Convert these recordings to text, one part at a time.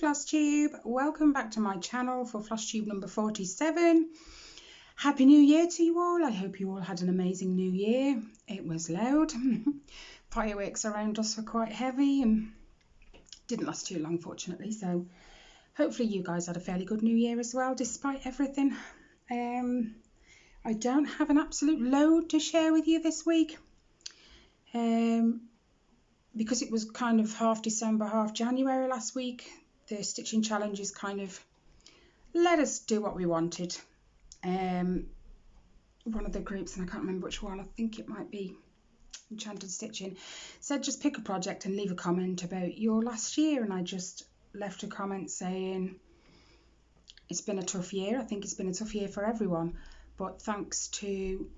Flosstube, welcome back to my channel for Flosstube number 47. Happy New Year to you all. I hope you all had an amazing New Year. It was loud. Fireworks around us were quite heavy and didn't last too long, fortunately, so hopefully you guys had a fairly good New Year as well, despite everything. I don't have an absolute load to share with you this week. Because it was kind of half December, half January last week, the stitching challenges kind of let us do what we wanted. One of the groups, and I can't remember which one, I think it might be Enchanted Stitching, said just pick a project and leave a comment about your last year, and I just left a comment saying it's been a tough year. I think it's been a tough year for everyone, but thanks to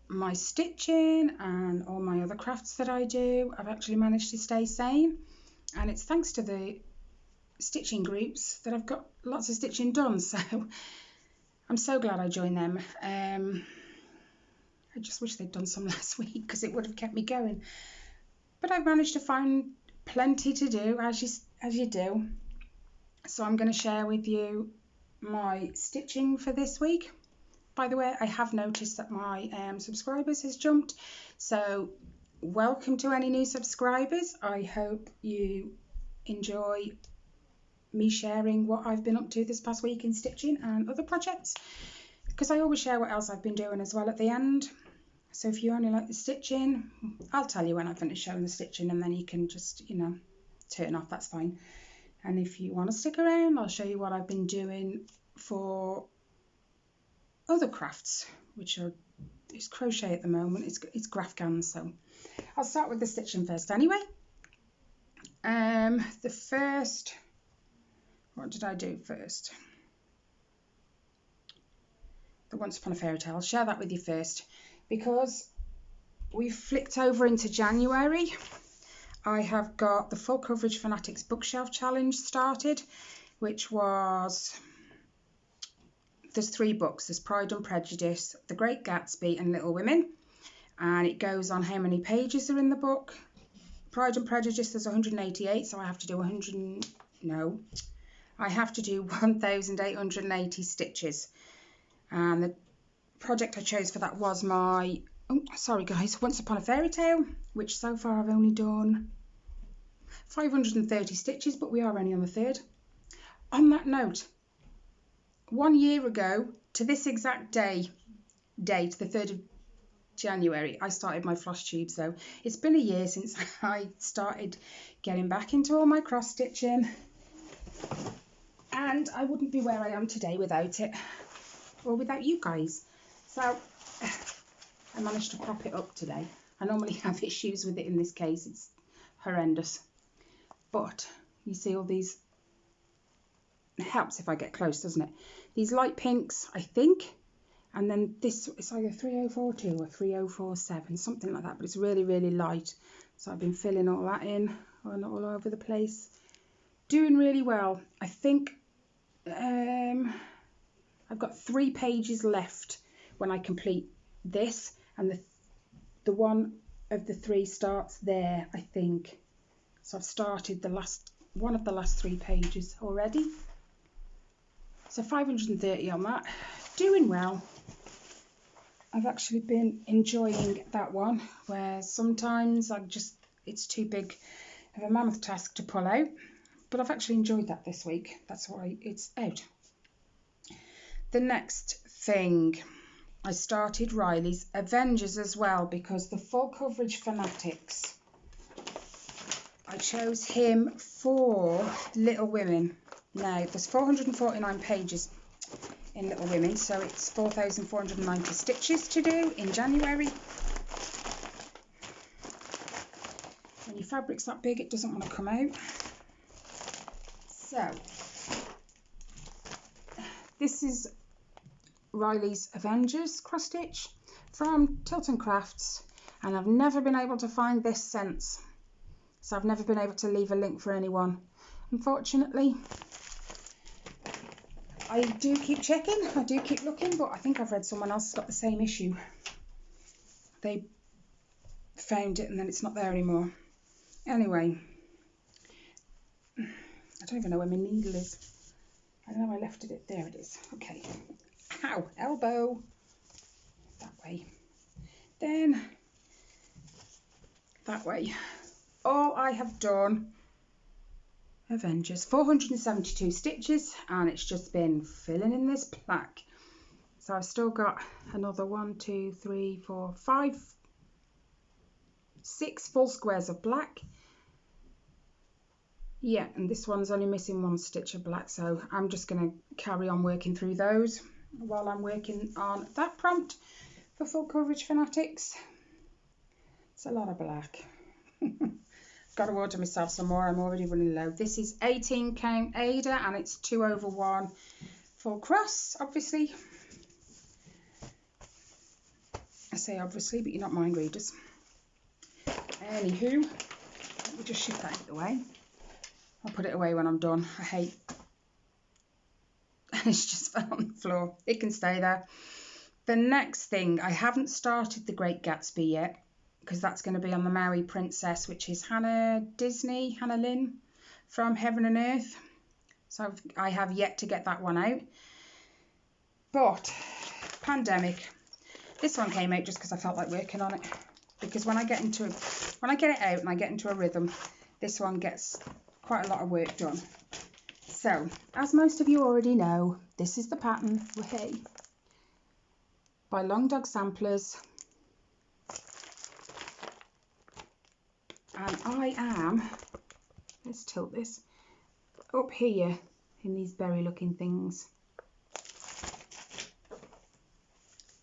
my stitching and all my other crafts that I do, I've actually managed to stay sane, and it's thanks to the stitching groups that I've got lots of stitching done, so I'm so glad I joined them. I just wish they'd done some last week because it would have kept me going, but I've managed to find plenty to do as you do, so I'm going to share with you my stitching for this week. By the way, I have noticed that my subscribers has jumped, so welcome to any new subscribers. I hope you enjoy me sharing what I've been up to this past week in stitching and other projects, because I always share what else I've been doing as well at the end. So if you only like the stitching, I'll tell you when I finish showing the stitching, and then you can just, turn off, that's fine. And if you want to stick around, I'll show you what I've been doing for other crafts, which is crochet at the moment. It's graphgans, so I'll start with the stitching first anyway. The first, what did I do first? The Once Upon a Fairy Tale. I'll share that with you first because we've flicked over into January. I have got the Full Coverage Fanatics Bookshelf Challenge started, which was, there's 3 books. There's Pride and Prejudice, The Great Gatsby and Little Women, and it goes on how many pages are in the book. Pride and Prejudice, there's 188, so I have to do 1,880 stitches, and the project I chose for that was my Once Upon a Fairy Tale, which so far I've only done 530 stitches, but we are only on the 3rd. On that note, 1 year ago to this exact date, the 3rd of January, I started my Flosstube. So it's been a year since I started getting back into all my cross stitching, and I wouldn't be where I am today without it, or without you guys. So I managed to prop it up today. I normally have issues with it in this case, it's horrendous, but you see all these, it helps if I get close, doesn't it? These light pinks, I think, and then this, it's either 3042 or 3047, something like that, but it's really, really light. So I've been filling all that in all over the place. Doing really well. I think I've got 3 pages left when I complete this, and the one of the 3 starts there, I think. So I've started one of the last 3 pages already. So 530 on that. Doing well. I've actually been enjoying that one, where sometimes it's too big of a mammoth task to pull out, but I've actually enjoyed that this week. That's why it's out. The next thing, I started Riley's Avengers as well, because the Full Coverage Fanatics, I chose him for Little Women. Now, there's 449 pages in Little Women, so it's 4,490 stitches to do in January. When your fabric's that big, it doesn't want to come out. So, this is Riley's Avengers cross stitch from Tilton Crafts, and I've never been able to find this since. So I've never been able to leave a link for anyone, unfortunately. I do keep checking, I do keep looking, but I think I've read someone else has got the same issue. They found it and then it's not there anymore. Anyway, I don't even know where my needle is. I know I left it. There it is. Okay. Ow, elbow. That way. Then that way. All I have done, Avengers, 472 stitches, and it's just been filling in this plaque. So I've still got another 1, 2, 3, 4, 5, 6 full squares of black. Yeah, and this one's only missing 1 stitch of black, so I'm just going to carry on working through those while I'm working on that prompt for Full Coverage Fanatics. It's a lot of black. Got to order myself some more. I'm already running low. This is 18 count Ada, and it's 2/1 full cross, obviously. I say obviously, but you're not mind readers. Anywho, let me just shift that out of the way. I'll put it away when I'm done. I hate... It's just fell on the floor. It can stay there. The next thing, I haven't started The Great Gatsby yet, because that's going to be on the Maui Princess, which is Hannah Lynn from Heaven and Earth. So I have yet to get that one out. But, pandemic. This one came out just because I felt like working on it. Because when I get it out and I get into a rhythm, this one gets quite a lot of work done. So, as most of you already know, this is the pattern, Hey, by Long Dog Samplers. And I am, let's tilt this, up here in these berry looking things.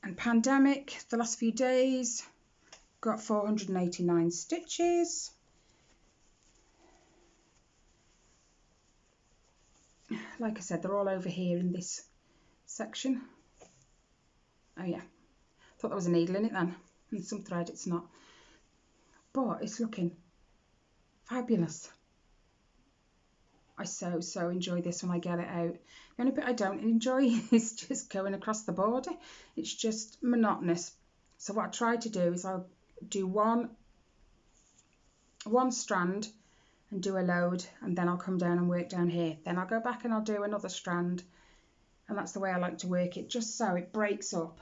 And pandemic, the last few days, got 489 stitches. Like I said, they're all over here in this section. Oh yeah, thought there was a needle in it then, and some thread. It's not, but it's looking fabulous. I so enjoy this when I get it out. The only bit I don't enjoy is just going across the border. It's just monotonous. So what I try to do is I'll do one strand and do a load, and then I'll come down and work down here. Then I'll go back and I'll do another strand, and that's the way I like to work it, just so it breaks up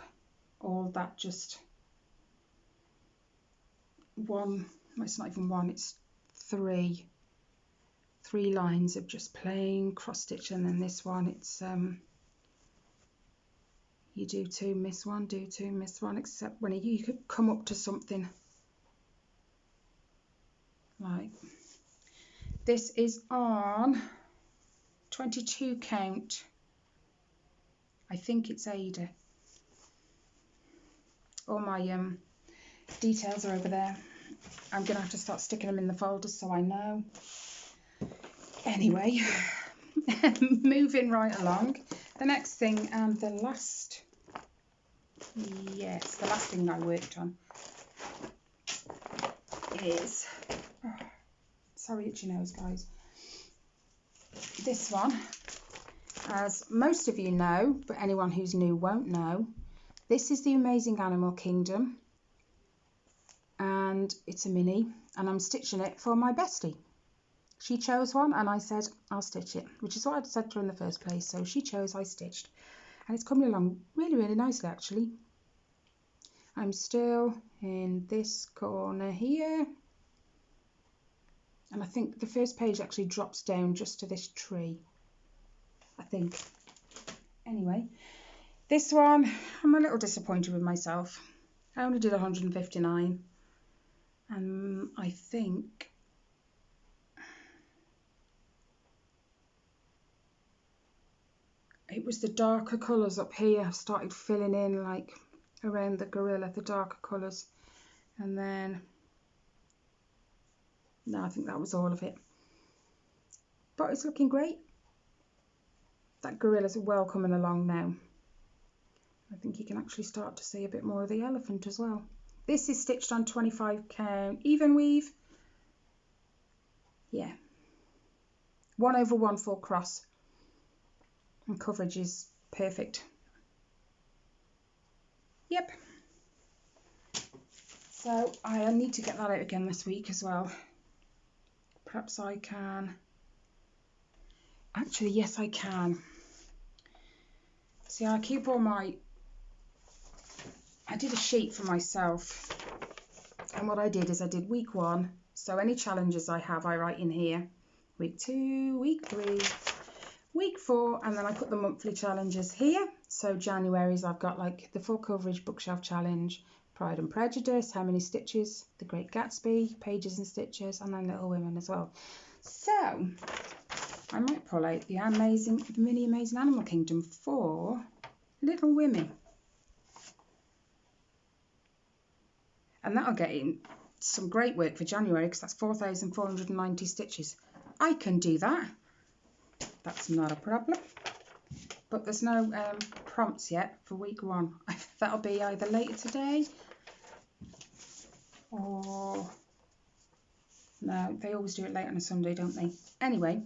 all that just one, well, it's not even one, it's three lines of just plain cross stitch. And then this one, it's you do 2, miss 1, do 2, miss 1, except when you could come up to something like this. Is on 22 count, I think it's Ada. All my details are over there. I'm gonna have to start sticking them in the folders so I know. Anyway, moving right along. The next thing, and the last thing I worked on is, sorry itchy nose guys, this one. As most of you know, but anyone who's new won't know, this is the Amazing Animal Kingdom, and it's a mini, and I'm stitching it for my bestie. She chose one and I said I'll stitch it, which is what I'd said to her in the first place. So she chose, I stitched, and it's coming along really nicely actually. I'm still in this corner here, and I think the first page actually drops down just to this tree, I think. Anyway, this one, I'm a little disappointed with myself. I only did 159, and I think it was the darker colours up here. I started filling in like around the gorilla, the darker colours, and then no, I think that was all of it. But it's looking great. That gorilla's well coming along now. I think you can actually start to see a bit more of the elephant as well. This is stitched on 25 count even weave. Yeah. 1/1 full cross. And coverage is perfect. Yep. So I need to get that out again this week as well. Perhaps I can Actually, yes, I can. See, I keep all my... I did a sheet for myself. And what I did is I did week 1. So any challenges I have, I write in here. Week 2, week 3, week 4. And then I put the monthly challenges here. So January's, I've got like the full coverage bookshelf challenge, Pride and Prejudice, How Many Stitches, The Great Gatsby, Pages and Stitches, and then Little Women as well. So I might pull out the Mini Amazing Animal Kingdom for Little Women. And that'll get in some great work for January, because that's 4,490 stitches. I can do that. That's not a problem. But there's no prompts yet for week 1. That'll be either later today or... No, they always do it late on a Sunday, don't they? Anyway,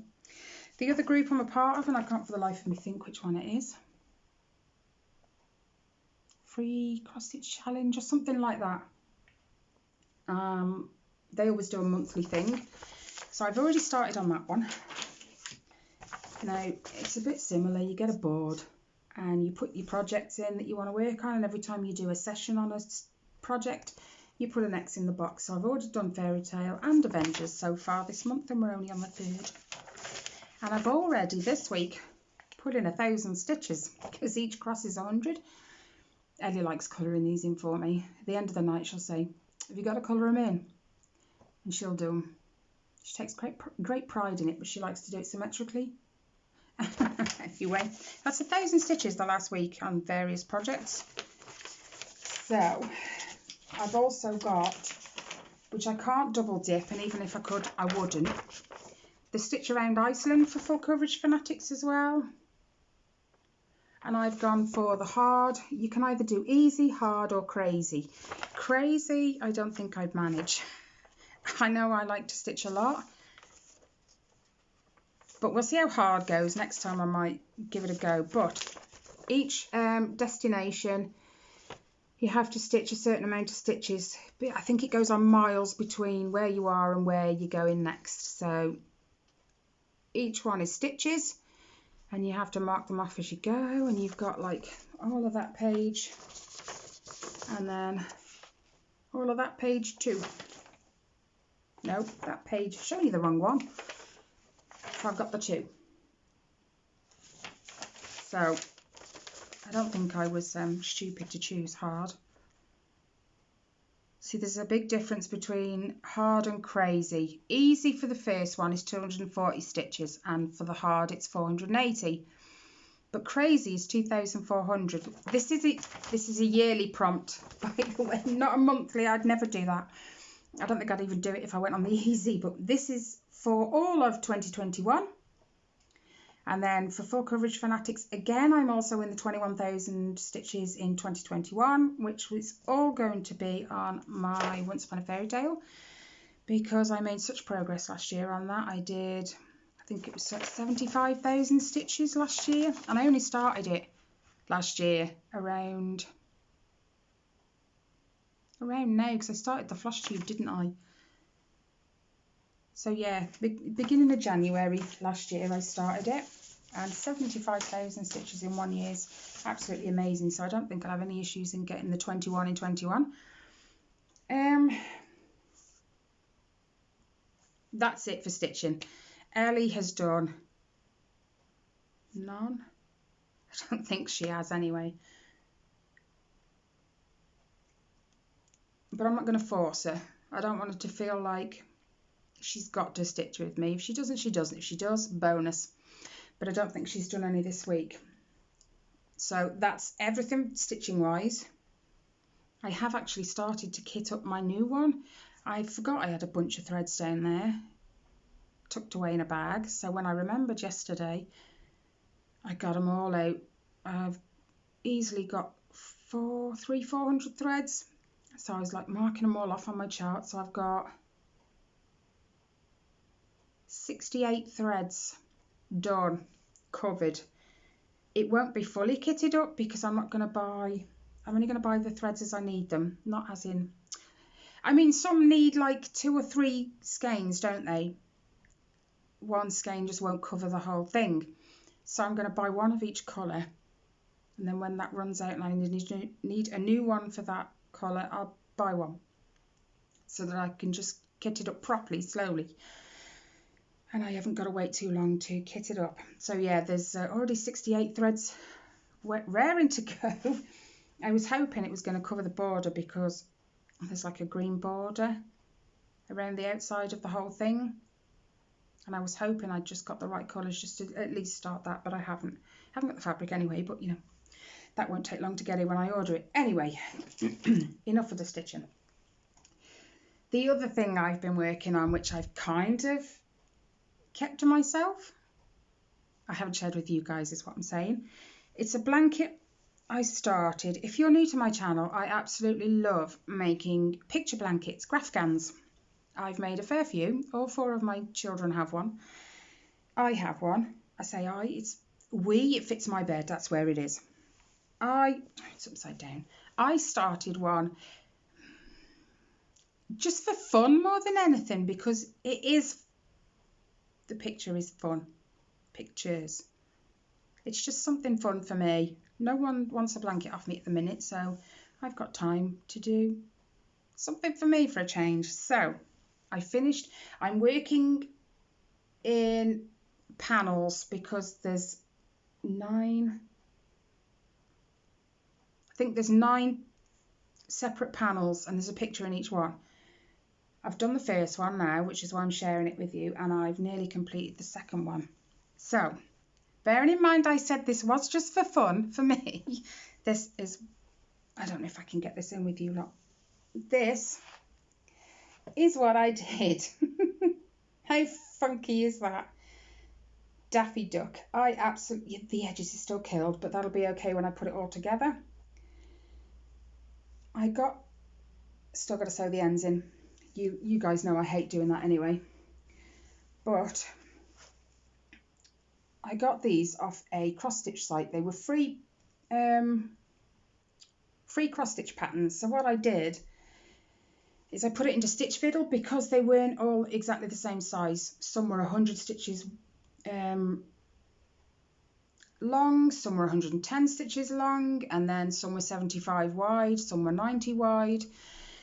the other group I'm a part of, and I can't for the life of me think which one it is. Free cross stitch challenge or something like that. They always do a monthly thing. So I've already started on that one. Now, it's a bit similar. You get a board and you put your projects in that you want to work on, and every time you do a session on a project, you put an X in the box. So I've already done Fairy Tale and Avengers so far this month, and we're only on the 3rd. And I've already this week put in 1,000 stitches, because each cross is 100. Ellie likes colouring these in for me. At the end of the night, she'll say, "Have you got to colour them in?" And she'll do them. She takes great pride in it, but she likes to do it symmetrically. Anyway, that's 1,000 stitches the last week on various projects. So I've also got, which I can't double dip, and even if I could I wouldn't, the Stitch Around Iceland for full coverage fanatics as well. And I've gone for the hard. You can either do easy, hard or crazy. Crazy I don't think I'd manage. I know I like to stitch a lot, but we'll see how hard goes. Next time I might give it a go. But each destination, you have to stitch a certain amount of stitches. I think it goes on miles between where you are and where you're going next. So each one is stitches, and you have to mark them off as you go. And you've got like all of that page, and then all of that page too. No, that page, showing you the wrong one. So I've got the 2. So I don't think I was stupid to choose hard. See, there's a big difference between hard and crazy. Easy for the first one is 240 stitches, and for the hard it's 480. But crazy is 2,400. This is a yearly prompt, by the way, not a monthly. I'd never do that. I don't think I'd even do it if I went on the easy, but this is for all of 2021. And then for full coverage fanatics, again, I'm also in the 21,000 stitches in 2021, which was all going to be on my Once Upon a Fairy Tale, because I made such progress last year on that. I did, I think it was 75,000 stitches last year, and I only started it last year around now, because I started the Flosstube, didn't I? So yeah, beginning of January last year I started it, and 75,000 stitches in 1 year is absolutely amazing. So I don't think I'll have any issues in getting the 21 in 21. That's it for stitching. Ellie has done none. I don't think she has anyway. But I'm not going to force her. I don't want her to feel like she's got to stitch with me. If she doesn't, she doesn't. If she does, bonus. But I don't think she's done any this week. So that's everything stitching wise. I have actually started to kit up my new one. I forgot I had a bunch of threads down there tucked away in a bag. So when I remembered yesterday, I got them all out. I've easily got 400 threads. So I was like marking them all off on my chart. So I've got 68 threads done, covered. It won't be fully kitted up because I'm only going to buy the threads as I need them, not as in, I mean, some need like 2 or 3 skeins, don't they? one skein just won't cover the whole thing. So I'm going to buy one of each colour, and then when that runs out and I need a new one for that colour, I'll buy one so that I can just kit it up properly, slowly. And I haven't got to wait too long to kit it up. So yeah, there's already 68 threads raring to go. I was hoping it was going to cover the border because there's like a green border around the outside of the whole thing. And I was hoping I'd just got the right colours just to at least start that, but I haven't. I haven't got the fabric anyway, but you know, that won't take long to get it when I order it. Anyway, enough of the stitching. The other thing I've been working on, which I've kind of kept to myself, I haven't shared with you guys, is what I'm saying. It's a blanket I started. If you're new to my channel, I absolutely love making picture blankets, Graphgans. I've made a fair few. All 4 of my children have one. I have one. I say I, it's we, it fits my bed, that's where it is. It's upside down. I started one just for fun more than anything, because the picture is fun. Pictures. It's just something fun for me. No one wants a blanket off me at the minute, so I've got time to do something for me for a change. So I finished. I'm working in panels because there's 9. I think there's 9 separate panels and there's a picture in each one. I've done the first one now, which is why I'm sharing it with you, and I've nearly completed the second one. So, bearing in mind I said this was just for fun for me, this is, I don't know if I can get this in with you lot. This is what I did. How funky is that? Daffy Duck. I absolutely, the edges are still killed, but that'll be okay when I put it all together. Still got to sew the ends in. You guys know I hate doing that anyway. But I got these off a cross stitch site. They were free cross stitch patterns. So what I did is I put it into Stitch Fiddle because they weren't all exactly the same size. Some were 100 stitches long, some were 110 stitches long, and then some were 75 wide, some were 90 wide.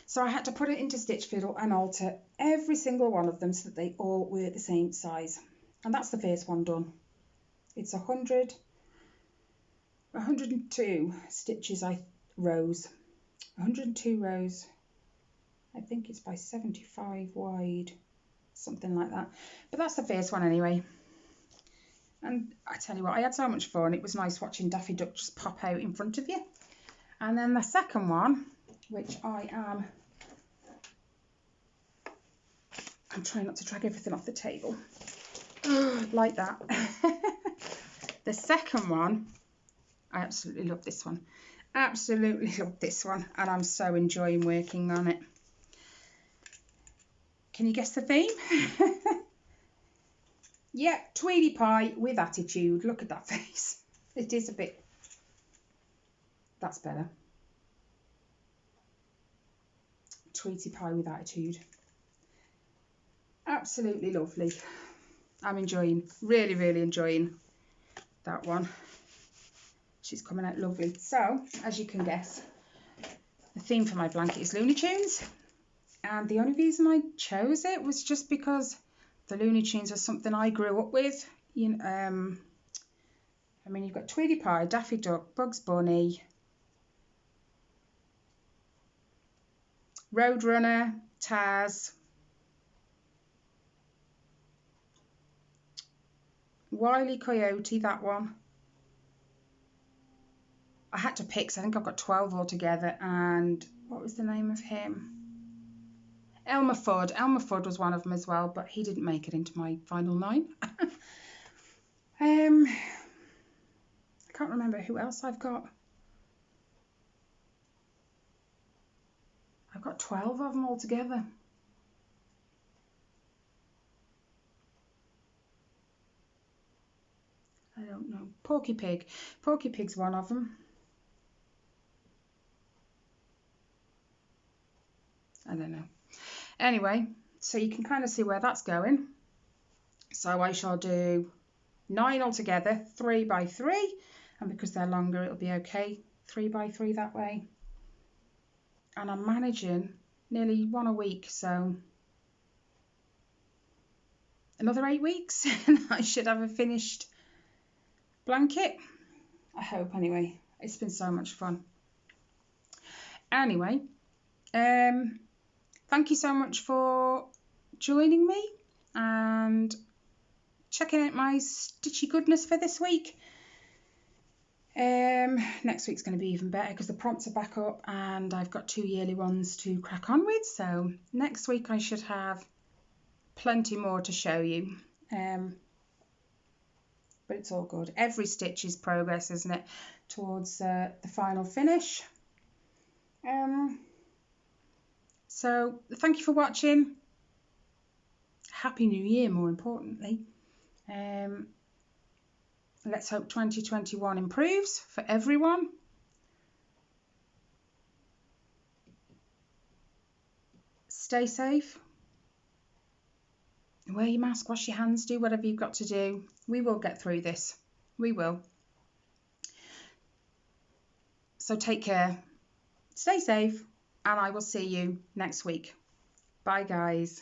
So I had to put it into Stitch Fiddle and alter every single one of them so that they all were the same size. And that's the first one done. It's 102 stitches rows. 102 rows. I think it's by 75 wide, something like that. But that's the first one anyway. And I tell you what, I had so much fun. It was nice watching Daffy Duck just pop out in front of you. And then the second one, which I'm trying not to drag everything off the table. Like that. The second one, I absolutely love this one. Absolutely love this one. And I'm so enjoying working on it. Can you guess the theme? Yeah, Tweety Pie with attitude. Look at that face. It is a bit... That's better. Tweety Pie with attitude. Absolutely lovely. I'm enjoying, really, really enjoying that one. She's coming out lovely. So, as you can guess, the theme for my blanket is Looney Tunes. And the only reason I chose it was just because the Looney Tunes was something I grew up with. You know, I mean, you've got Tweety Pie, Daffy Duck, Bugs Bunny, Roadrunner, Taz, Wile E. Coyote, that one. I had to pick, so I think I've got 12 altogether. And what was the name of him? Elmer Fudd. Elmer Fudd was one of them as well, but he didn't make it into my final 9. I can't remember who else I've got. I've got 12 of them altogether. I don't know. Porky Pig. Porky Pig's one of them. I don't know. Anyway, so you can kind of see where that's going. So I shall do 9 altogether, 3 by 3, and because they're longer it'll be okay, 3 by 3 that way. And I'm managing nearly 1 a week, so another 8 weeks and I should have a finished blanket. I hope anyway. It's been so much fun. Anyway, thank you so much for joining me and checking out my stitchy goodness for this week. Next week's going to be even better because the prompts are back up and I've got 2 yearly ones to crack on with. So next week I should have plenty more to show you. But it's all good. Every stitch is progress, isn't it, towards the final finish. So thank you for watching. Happy New Year, more importantly. Let's hope 2021 improves for everyone. Stay safe. Wear your mask, wash your hands, do whatever you've got to do. We will get through this. We will. So take care, stay safe, and I will see you next week. Bye, guys.